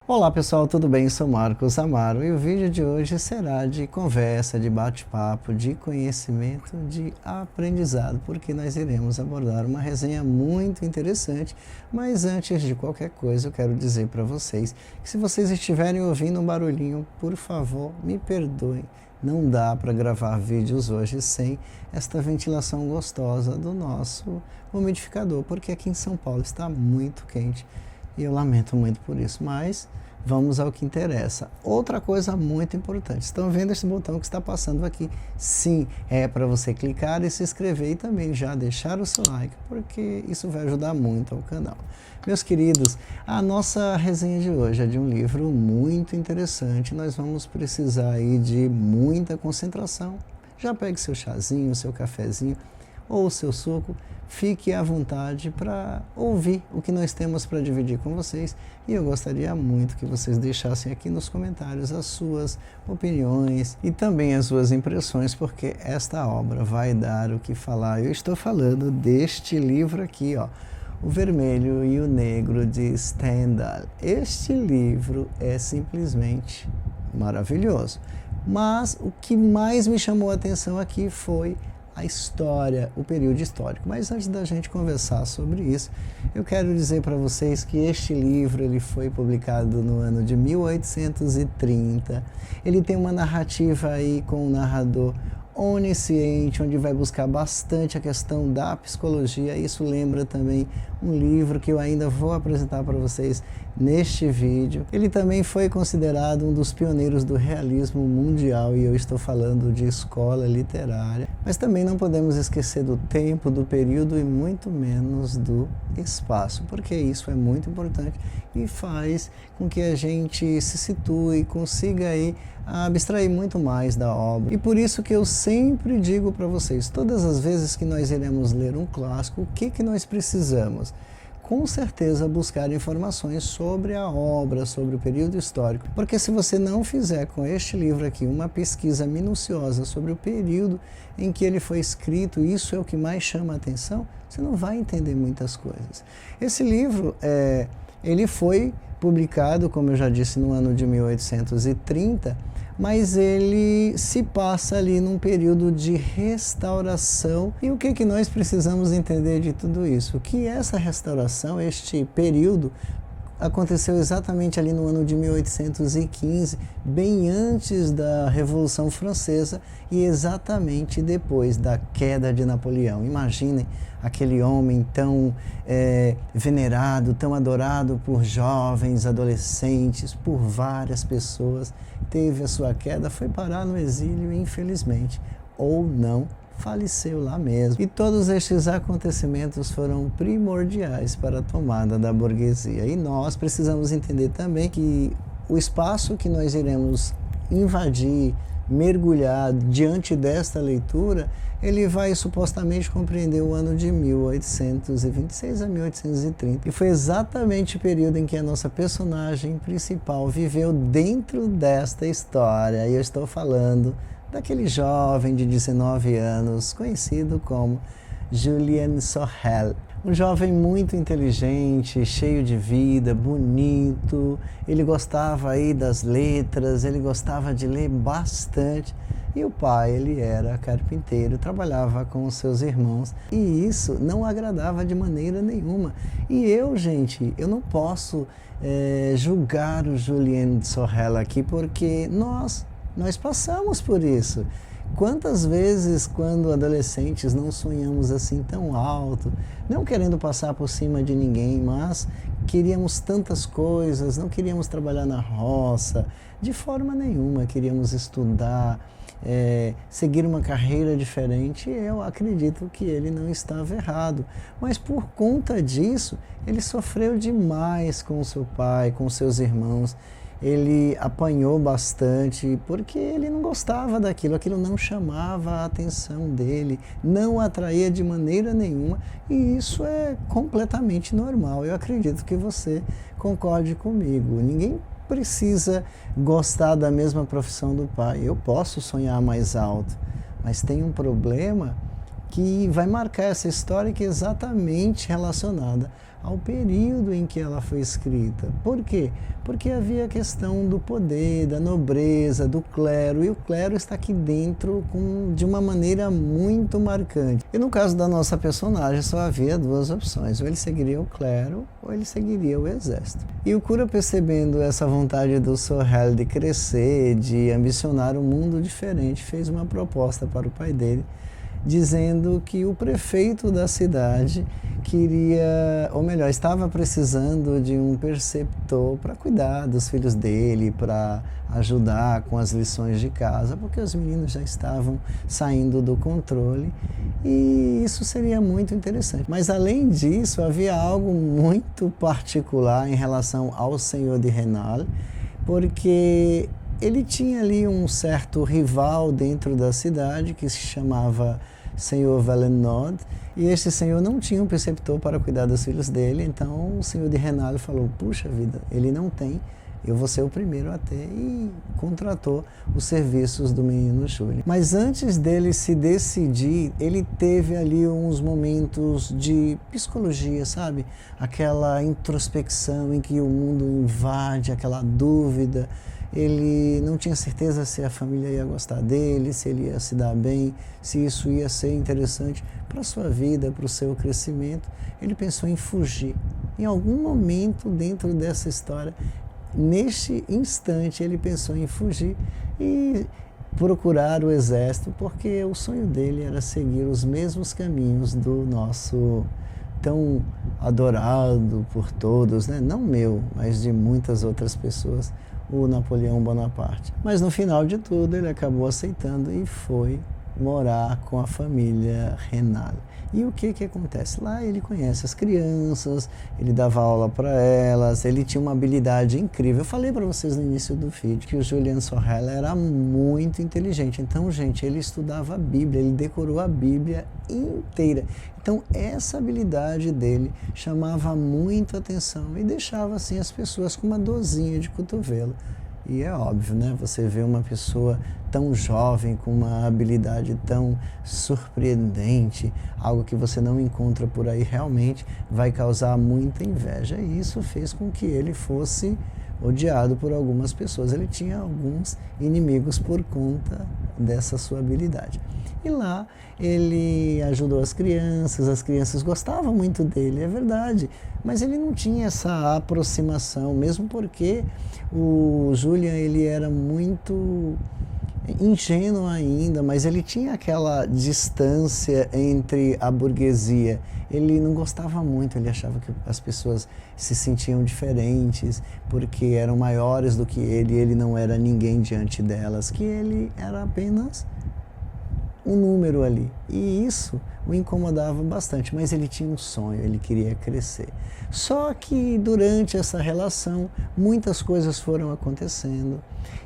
Olá pessoal, tudo bem? Eu sou Marcos Amaro e o vídeo de hoje será de conversa, de bate-papo, de conhecimento, de aprendizado, porque nós iremos abordar uma resenha muito interessante. Mas antes de qualquer coisa, eu quero dizer para vocês que se vocês estiverem ouvindo um barulhinho, por favor, me perdoem. Não dá para gravar vídeos hoje sem esta ventilação gostosa do nosso umidificador, porque aqui em São Paulo está muito quente. E eu lamento muito por isso, mas vamos ao que interessa. Outra coisa muito importante, estão vendo esse botão que está passando aqui? Sim, é para você clicar e se inscrever e também já deixar o seu like, porque isso vai ajudar muito ao canal. Meus queridos, a nossa resenha de hoje é de um livro muito interessante, nós vamos precisar aí de muita concentração. Já pegue seu chazinho, seu cafezinho ou o seu suco, fique à vontade para ouvir o que nós temos para dividir com vocês e eu gostaria muito que vocês deixassem aqui nos comentários as suas opiniões e também as suas impressões, porque esta obra vai dar o que falar. Eu estou falando deste livro aqui, ó, O Vermelho e o Negro de Stendhal. Este livro é simplesmente maravilhoso, mas o que mais me chamou a atenção aqui foi a história, o período histórico. Mas antes da gente conversar sobre isso, eu quero dizer para vocês que este livro ele foi publicado no ano de 1830. Ele tem uma narrativa aí com um narrador onisciente, onde vai buscar bastante a questão da psicologia. Isso lembra também um livro que eu ainda vou apresentar para vocês neste vídeo. Ele também foi considerado um dos pioneiros do realismo mundial e eu estou falando de escola literária. Mas também não podemos esquecer do tempo, do período e muito menos do espaço, porque isso é muito importante e faz com que a gente se situe e consiga aí abstrair muito mais da obra. E por isso que eu sempre digo para vocês, todas as vezes que nós iremos ler um clássico, o que nós precisamos? Com certeza buscar informações sobre a obra, sobre o período histórico, porque se você não fizer com este livro aqui uma pesquisa minuciosa sobre o período em que ele foi escrito, isso é o que mais chama a atenção, você não vai entender muitas coisas. Esse livro, ele foi publicado, como eu já disse, no ano de 1830, mas ele se passa ali num período de restauração. E o que nós precisamos entender de tudo isso? Que essa restauração, este período, aconteceu exatamente ali no ano de 1815, bem antes da Revolução Francesa e exatamente depois da queda de Napoleão. Imaginem aquele homem tão venerado, tão adorado por jovens, adolescentes, por várias pessoas, teve a sua queda, foi parar no exílio, infelizmente, ou não, faleceu lá mesmo. E todos estes acontecimentos foram primordiais para a tomada da burguesia. E nós precisamos entender também que o espaço que nós iremos invadir, mergulhar diante desta leitura, ele vai supostamente compreender o ano de 1826 a 1830. E foi exatamente o período em que a nossa personagem principal viveu dentro desta história. E eu estou falando daquele jovem de 19 anos, conhecido como Julien Sorel. Um jovem muito inteligente, cheio de vida, bonito. Ele gostava aí das letras, ele gostava de ler bastante. E o pai, ele era carpinteiro, trabalhava com os seus irmãos. E isso não agradava de maneira nenhuma. E eu, gente, eu não posso julgar o Julien Sorel aqui, porque nós passamos por isso. Quantas vezes, quando adolescentes, não sonhamos assim tão alto, não querendo passar por cima de ninguém, mas queríamos tantas coisas, não queríamos trabalhar na roça, de forma nenhuma, queríamos estudar, seguir uma carreira diferente. Eu acredito que ele não estava errado, mas por conta disso, ele sofreu demais com o seu pai, com seus irmãos. Ele apanhou bastante porque ele não gostava daquilo, aquilo não chamava a atenção dele, não atraía de maneira nenhuma e isso é completamente normal. Eu acredito que você concorde comigo. Ninguém precisa gostar da mesma profissão do pai. Eu posso sonhar mais alto, mas tem um problema que vai marcar essa história, que é exatamente relacionada ao período em que ela foi escrita. Por quê? Porque havia a questão do poder, da nobreza, do clero, e o clero está aqui dentro de uma maneira muito marcante. E no caso da nossa personagem só havia duas opções: ou ele seguiria o clero ou ele seguiria o exército. E o cura, percebendo essa vontade do Sorrel de crescer, de ambicionar um mundo diferente, fez uma proposta para o pai dele, dizendo que o prefeito da cidade queria, ou melhor, estava precisando de um preceptor para cuidar dos filhos dele, para ajudar com as lições de casa, porque os meninos já estavam saindo do controle, e isso seria muito interessante. Mas além disso, havia algo muito particular em relação ao senhor de Rênal, porque ele tinha ali um certo rival dentro da cidade que se chamava Senhor Valenod, e este senhor não tinha um preceptor para cuidar dos filhos dele. Então o senhor de Rênal falou: puxa vida, ele não tem, eu vou ser o primeiro a ter, e contratou os serviços do menino Júlio. Mas antes dele se decidir, ele teve ali uns momentos de psicologia, sabe? Aquela introspecção em que o mundo invade, aquela dúvida. Ele não tinha certeza se a família ia gostar dele, se ele ia se dar bem, se isso ia ser interessante para a sua vida, para o seu crescimento. Ele pensou em fugir. Em algum momento dentro dessa história, neste instante, ele pensou em fugir e procurar o exército, porque o sonho dele era seguir os mesmos caminhos do nosso tão adorado por todos, né? Não meu, mas de muitas outras pessoas, o Napoleão Bonaparte. Mas no final de tudo ele acabou aceitando e foi morar com a família Rênal. E o que acontece? Lá ele conhece as crianças, ele dava aula para elas, ele tinha uma habilidade incrível. Eu falei para vocês no início do vídeo que o Julien Sorel era muito inteligente. Então, gente, ele estudava a Bíblia, ele decorou a Bíblia inteira. Então, essa habilidade dele chamava muito atenção e deixava assim as pessoas com uma dorzinha de cotovelo. E é óbvio, né? Você vê uma pessoa tão jovem, com uma habilidade tão surpreendente, algo que você não encontra por aí, realmente vai causar muita inveja. E isso fez com que ele fosse odiado por algumas pessoas. Ele tinha alguns inimigos por conta dessa sua habilidade. E lá ele ajudou as crianças gostavam muito dele, é verdade, mas ele não tinha essa aproximação, mesmo porque o Julien, ele era muito ingênuo ainda, mas ele tinha aquela distância entre a burguesia. Ele não gostava muito, ele achava que as pessoas se sentiam diferentes porque eram maiores do que ele não era ninguém diante delas, que ele era apenas um número ali. E isso o incomodava bastante, mas ele tinha um sonho, ele queria crescer. Só que durante essa relação, muitas coisas foram acontecendo.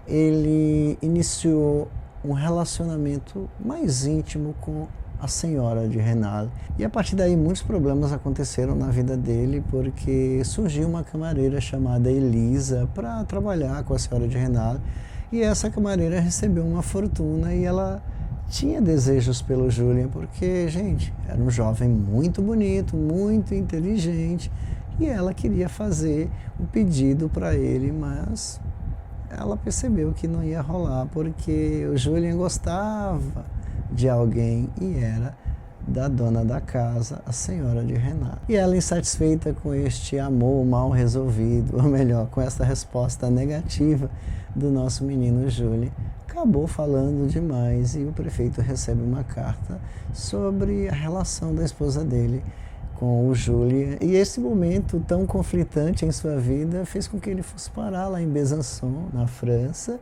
Ele iniciou um relacionamento mais íntimo com a senhora de Rênal. E a partir daí muitos problemas aconteceram na vida dele, porque surgiu uma camareira chamada Elisa para trabalhar com a senhora de Rênal. E essa camareira recebeu uma fortuna e ela tinha desejos pelo Julien, porque, gente, era um jovem muito bonito, muito inteligente, e ela queria fazer o pedido para ele, mas ela percebeu que não ia rolar, porque o Julien gostava de alguém e era da dona da casa, a senhora de Rênal. E ela, insatisfeita com este amor mal resolvido, ou melhor, com essa resposta negativa do nosso menino Julien, acabou falando demais, e o prefeito recebe uma carta sobre a relação da esposa dele com o Julien. E esse momento tão conflitante em sua vida fez com que ele fosse parar lá em Besançon, na França,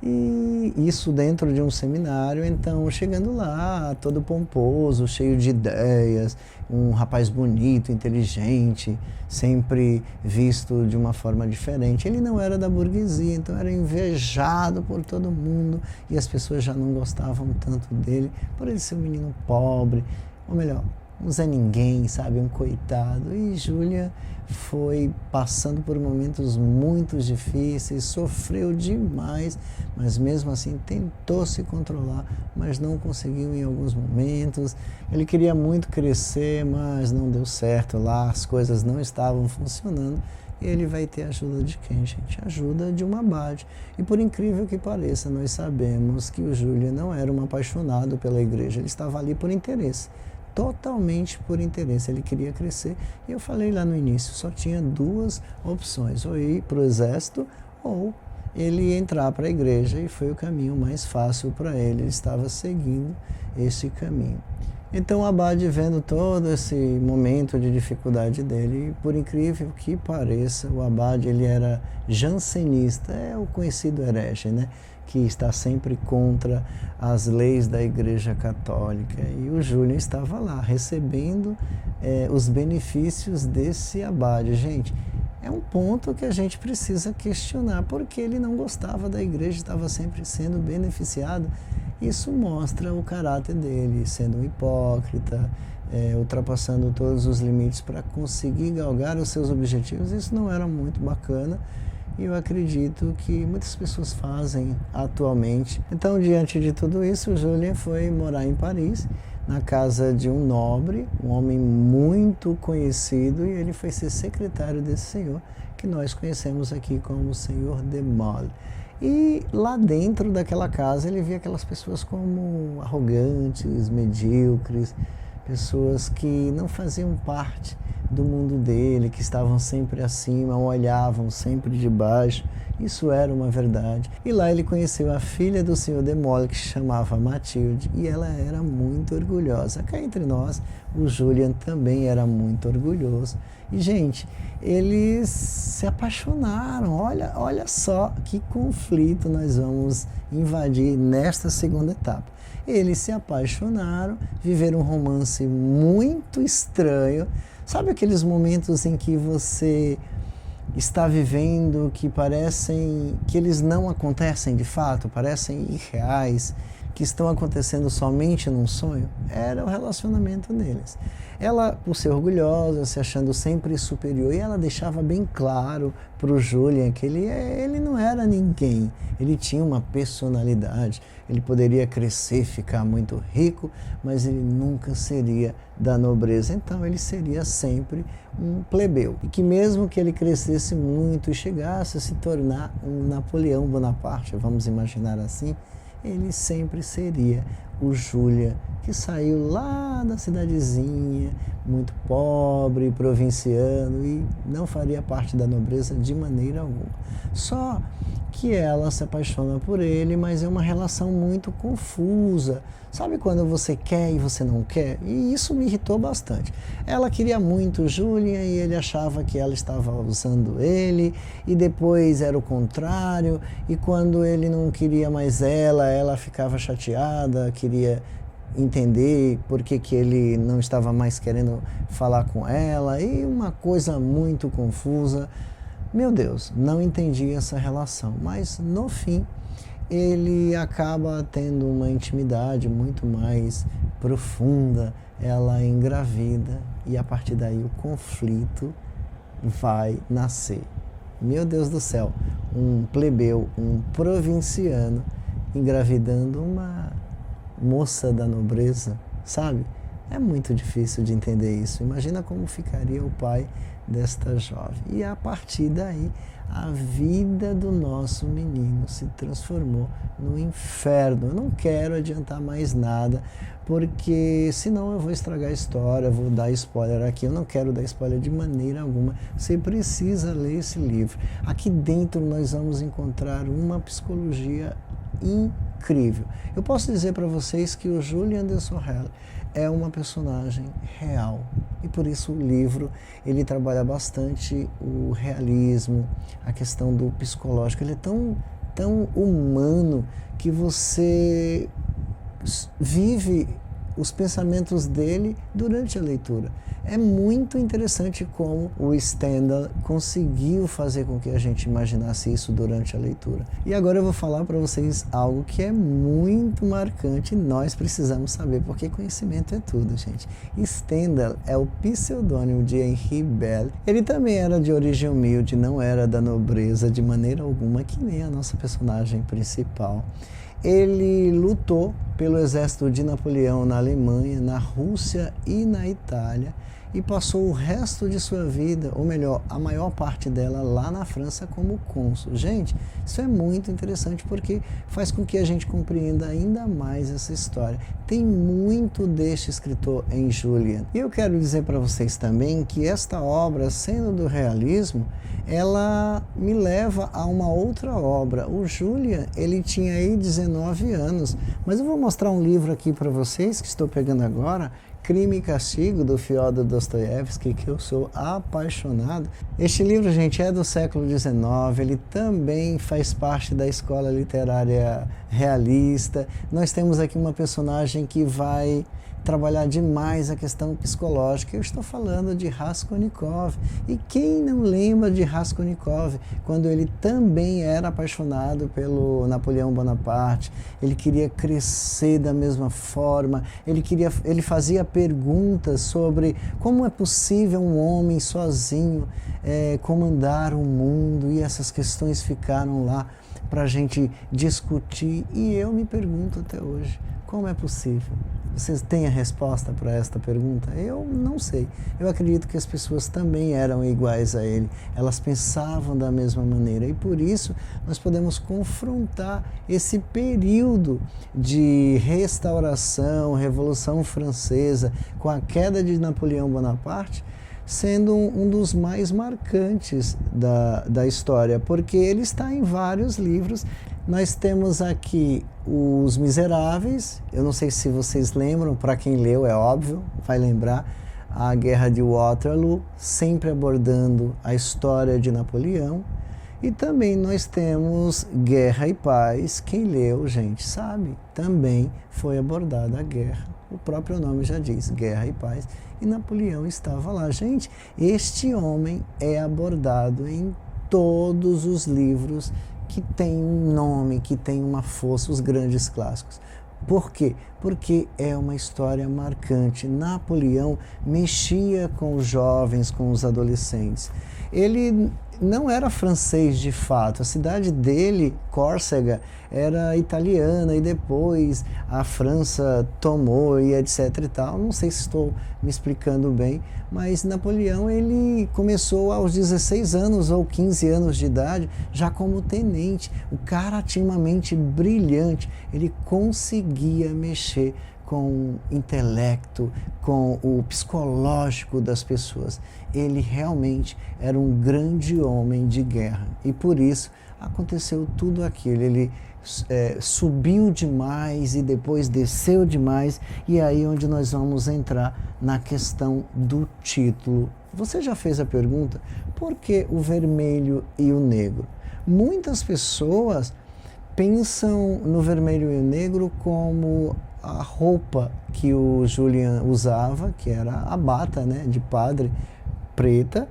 e isso dentro de um seminário. Então, chegando lá, todo pomposo, cheio de ideias, um rapaz bonito, inteligente, sempre visto de uma forma diferente. Ele não era da burguesia, então era invejado por todo mundo, e as pessoas já não gostavam tanto dele, por ele ser um menino pobre, ou melhor, um Zé Ninguém, sabe, um coitado. E Júlia foi passando por momentos muito difíceis, sofreu demais, mas mesmo assim tentou se controlar, mas não conseguiu em alguns momentos. Ele queria muito crescer, mas não deu certo lá, as coisas não estavam funcionando. E ele vai ter ajuda de quem, gente? Ajuda de um abade. E por incrível que pareça, nós sabemos que o Júlia não era um apaixonado pela igreja, ele estava ali por interesse. Totalmente por interesse, ele queria crescer. E eu falei lá no início, só tinha duas opções, ou ir para o exército ou ele entrar para a igreja, e foi o caminho mais fácil para ele, ele estava seguindo esse caminho. Então o abade, vendo todo esse momento de dificuldade dele, por incrível que pareça, o abade ele era jansenista, é o conhecido herege, né? Que está sempre contra as leis da Igreja Católica. E o Júlio estava lá, recebendo os benefícios desse abade. Gente, é um ponto que a gente precisa questionar, porque ele não gostava da igreja, estava sempre sendo beneficiado. Isso mostra o caráter dele, sendo um hipócrita, ultrapassando todos os limites para conseguir galgar os seus objetivos. Isso não era muito bacana. E eu acredito que muitas pessoas fazem atualmente. Então, diante de tudo isso, Julien foi morar em Paris, na casa de um nobre, um homem muito conhecido, e ele foi ser secretário desse senhor, que nós conhecemos aqui como o senhor de Mol. E lá dentro daquela casa ele via aquelas pessoas como arrogantes, medíocres, pessoas que não faziam parte do mundo dele, que estavam sempre acima, olhavam sempre de baixo. Isso era uma verdade. E lá ele conheceu a filha do senhor de Mol, que se chamava Matilde, e ela era muito orgulhosa. Cá entre nós, o Julien também era muito orgulhoso. E, gente, eles se apaixonaram. Olha só que conflito nós vamos invadir nesta segunda etapa. Eles se apaixonaram, viveram um romance muito estranho. Sabe aqueles momentos em que você está vivendo que parecem que eles não acontecem de fato, parecem irreais, que estão acontecendo somente num sonho? Era o relacionamento deles. Ela, por ser orgulhosa, se achando sempre superior, e ela deixava bem claro para o Julien que ele não era ninguém, ele tinha uma personalidade, ele poderia crescer, ficar muito rico, mas ele nunca seria da nobreza, então ele seria sempre um plebeu. E que mesmo que ele crescesse muito e chegasse a se tornar um Napoleão Bonaparte, vamos imaginar assim, ele sempre seria o Julien, que saiu lá da cidadezinha, muito pobre, provinciano, e não faria parte da nobreza de maneira alguma. Só que ela se apaixona por ele, mas é uma relação muito confusa. Sabe quando você quer e você não quer? E isso me irritou bastante. Ela queria muito o Julien e ele achava que ela estava usando ele, e depois era o contrário, e quando ele não queria mais ela ficava chateada, queria entender por que ele não estava mais querendo falar com ela, e uma coisa muito confusa. Meu Deus, não entendi essa relação, mas no fim ele acaba tendo uma intimidade muito mais profunda, ela engravida, e a partir daí o conflito vai nascer. Meu Deus do céu, um plebeu, um provinciano engravidando uma moça da nobreza, sabe? É muito difícil de entender isso. Imagina como ficaria o pai desta jovem. E a partir daí, a vida do nosso menino se transformou no inferno. Eu não quero adiantar mais nada, porque senão eu vou estragar a história, vou dar spoiler aqui. Eu não quero dar spoiler de maneira alguma. Você precisa ler esse livro. Aqui dentro nós vamos encontrar uma psicologia incrível. Eu posso dizer para vocês que o Julien de Sorel é uma personagem real, e por isso o livro ele trabalha bastante o realismo, a questão do psicológico. Ele é tão humano que você vive os pensamentos dele durante a leitura. É muito interessante como o Stendhal conseguiu fazer com que a gente imaginasse isso durante a leitura. E agora eu vou falar para vocês algo que é muito marcante e nós precisamos saber, porque conhecimento é tudo, gente. Stendhal é o pseudônimo de Henri Bell. Ele também era de origem humilde, não era da nobreza de maneira alguma, que nem a nossa personagem principal. Ele lutou pelo exército de Napoleão na Alemanha, na Rússia e na Itália, e passou o resto de sua vida, ou melhor, a maior parte dela lá na França como cônsul. Gente, isso é muito interessante porque faz com que a gente compreenda ainda mais essa história. Tem muito deste escritor em Julian. E eu quero dizer para vocês também que esta obra, sendo do realismo, ela me leva a uma outra obra. O Julian, ele tinha aí 19 anos, mas eu vou mostrar um livro aqui para vocês que estou pegando agora, Crime e Castigo, do Fyodor Dostoiévski, que eu sou apaixonado. Este livro, gente, é do século XIX, ele também faz parte da escola literária realista. Nós temos aqui uma personagem que vai trabalhar demais a questão psicológica. Eu estou falando de Raskolnikov. E quem não lembra de Raskolnikov, quando ele também era apaixonado pelo Napoleão Bonaparte, ele queria crescer da mesma forma, ele fazia perguntas sobre como é possível um homem sozinho comandar o mundo, e essas questões ficaram lá para a gente discutir, e eu me pergunto até hoje, como é possível? Vocês têm a resposta para esta pergunta? Eu não sei. Eu acredito que as pessoas também eram iguais a ele. Elas pensavam da mesma maneira. E por isso nós podemos confrontar esse período de restauração, Revolução Francesa, com a queda de Napoleão Bonaparte, sendo um dos mais marcantes da história, porque ele está em vários livros. Nós temos aqui Os Miseráveis, eu não sei se vocês lembram, para quem leu é óbvio, vai lembrar, a Guerra de Waterloo, sempre abordando a história de Napoleão. E também nós temos Guerra e Paz, quem leu, gente, sabe, também foi abordada a guerra. O próprio nome já diz, Guerra e Paz, e Napoleão estava lá. Gente, este homem é abordado em todos os livros que tem um nome, que tem uma força, os grandes clássicos. Por quê? Porque é uma história marcante. Napoleão mexia com os jovens, com os adolescentes. Ele não era francês de fato, a cidade dele, Córcega, era italiana e depois a França tomou e etc e tal. Não sei se estou me explicando bem, mas Napoleão ele começou aos 16 anos ou 15 anos de idade, já como tenente. O cara tinha uma mente brilhante, ele conseguia mexer com o intelecto, com o psicológico das pessoas. Ele realmente era um grande homem de guerra e por isso aconteceu tudo aquilo. Ele subiu demais e depois desceu demais, e aí onde nós vamos entrar na questão do título. Você já fez a pergunta, por que o vermelho e o negro? Muitas pessoas pensam no vermelho e o negro como a roupa que o Julian usava, que era a bata, né, de padre, preta,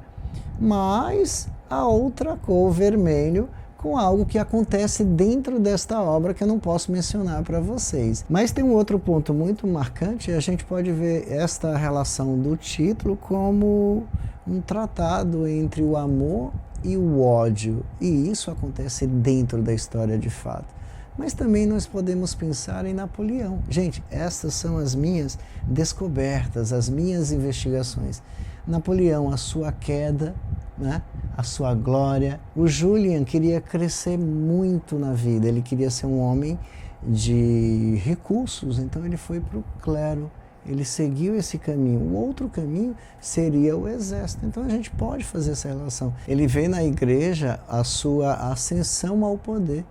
mas a outra cor, vermelho, com algo que acontece dentro desta obra que eu não posso mencionar para vocês. Mas tem um outro ponto muito marcante, e a gente pode ver esta relação do título como um tratado entre o amor e o ódio, e isso acontece dentro da história de fato. Mas também nós podemos pensar em Napoleão. Gente, estas são as minhas descobertas, as minhas investigações. Napoleão, a sua queda, né? A sua glória. O Julian queria crescer muito na vida, ele queria ser um homem de recursos, então ele foi para o clero, ele seguiu esse caminho. O outro caminho seria o exército, então a gente pode fazer essa relação. Ele vê na igreja a sua ascensão ao poder.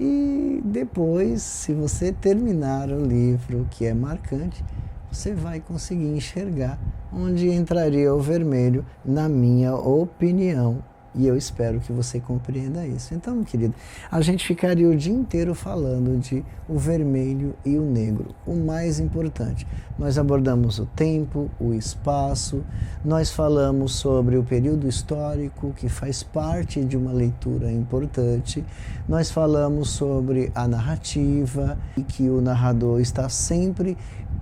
E depois, se você terminar o livro, que é marcante, você vai conseguir enxergar onde entraria o vermelho, na minha opinião. E eu espero que você compreenda isso. Então, meu querido, a gente ficaria o dia inteiro falando de o vermelho e o negro. O mais importante, nós abordamos o tempo, o espaço, nós falamos sobre o período histórico, que faz parte de uma leitura importante, nós falamos sobre a narrativa, e que o narrador está sempre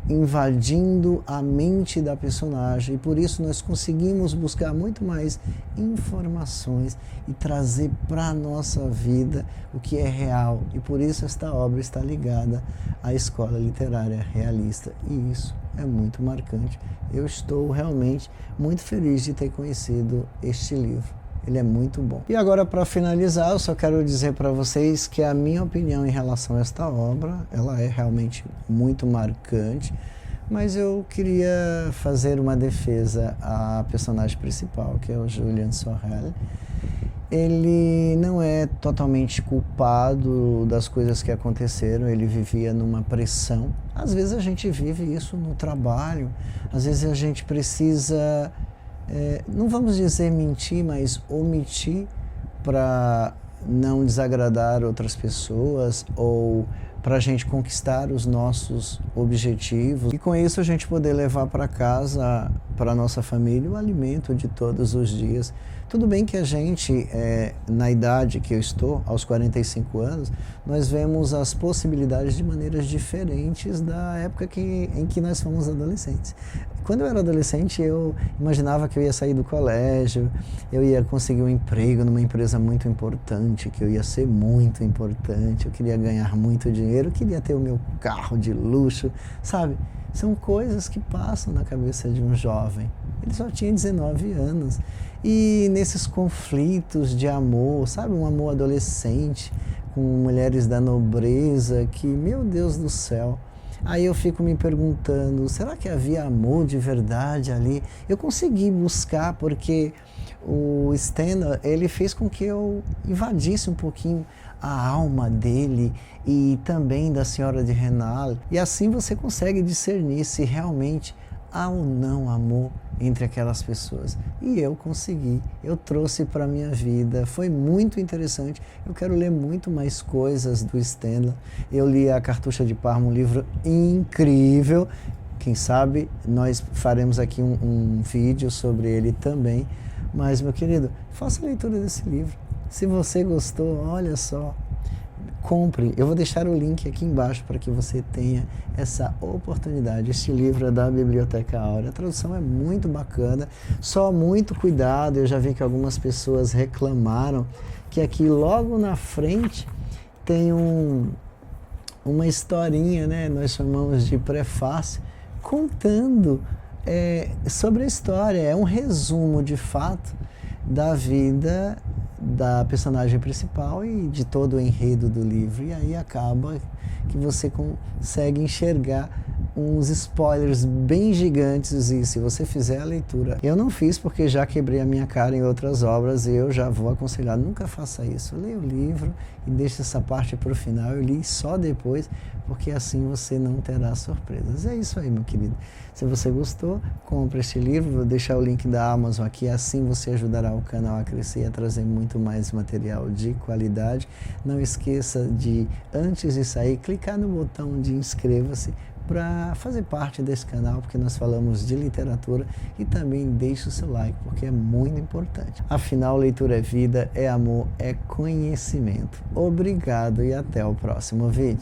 invadindo a mente da personagem, e por isso nós conseguimos buscar muito mais informações e trazer para a nossa vida o que é real, e por isso esta obra está ligada à escola literária realista, e isso é muito marcante. Eu estou realmente muito feliz de ter conhecido este livro. Ele é muito bom. E agora, para finalizar, eu só quero dizer para vocês que a minha opinião em relação a esta obra, ela é realmente muito marcante, mas eu queria fazer uma defesa à personagem principal, que é o Julian Sorel. Ele não é totalmente culpado das coisas que aconteceram, ele vivia numa pressão. Às vezes a gente vive isso no trabalho, às vezes a gente precisa... não vamos dizer mentir, mas omitir para não desagradar outras pessoas ou para a gente conquistar os nossos objetivos. E com isso a gente poder levar para casa, para a nossa família, o alimento de todos os dias. Tudo bem que a gente, na idade que eu estou, aos 45 anos, nós vemos as possibilidades de maneiras diferentes da época em que nós fomos adolescentes. Quando eu era adolescente, eu imaginava que eu ia sair do colégio, eu ia conseguir um emprego numa empresa muito importante, que eu ia ser muito importante, eu queria ganhar muito dinheiro, eu queria ter o meu carro de luxo, sabe? São coisas que passam na cabeça de um jovem. Ele só tinha 19 anos. E nesses conflitos de amor, sabe? Um amor adolescente, com mulheres da nobreza, que, meu Deus do céu... Aí eu fico me perguntando, será que havia amor de verdade ali? Eu consegui buscar porque o Stendhal, ele fez com que eu invadisse um pouquinho a alma dele e também da Senhora de Rênal. E assim você consegue discernir se realmente há ou não amor entre aquelas pessoas. E eu consegui, eu trouxe para a minha vida, foi muito interessante. Eu quero ler muito mais coisas do Stendhal. Eu li A Cartucha de Parma, um livro incrível. Quem sabe nós faremos aqui um vídeo sobre ele também. Mas, meu querido, faça a leitura desse livro. Se você gostou, olha só, compre. Eu vou deixar o link aqui embaixo para que você tenha essa oportunidade. Este livro é da Biblioteca Áurea. A tradução é muito bacana, só muito cuidado. Eu já vi que algumas pessoas reclamaram que aqui logo na frente tem uma historinha, né? Nós chamamos de prefácio, contando sobre a história. É um resumo de fato da vida da personagem principal e de todo o enredo do livro, e aí acaba que você consegue enxergar uns spoilers bem gigantes, e se você fizer a leitura, eu não fiz porque já quebrei a minha cara em outras obras e eu já vou aconselhar, nunca faça isso, leia o livro e deixe essa parte para o final, eu li só depois, porque assim você não terá surpresas. É isso aí, meu querido. Se você gostou, compre este livro, vou deixar o link da Amazon aqui, assim você ajudará o canal a crescer e a trazer muito mais material de qualidade. Não esqueça de, antes de sair, clicar no botão de inscreva-se para fazer parte desse canal, porque nós falamos de literatura, e também deixe o seu like, porque é muito importante. Afinal, leitura é vida, é amor, é conhecimento. Obrigado e até o próximo vídeo.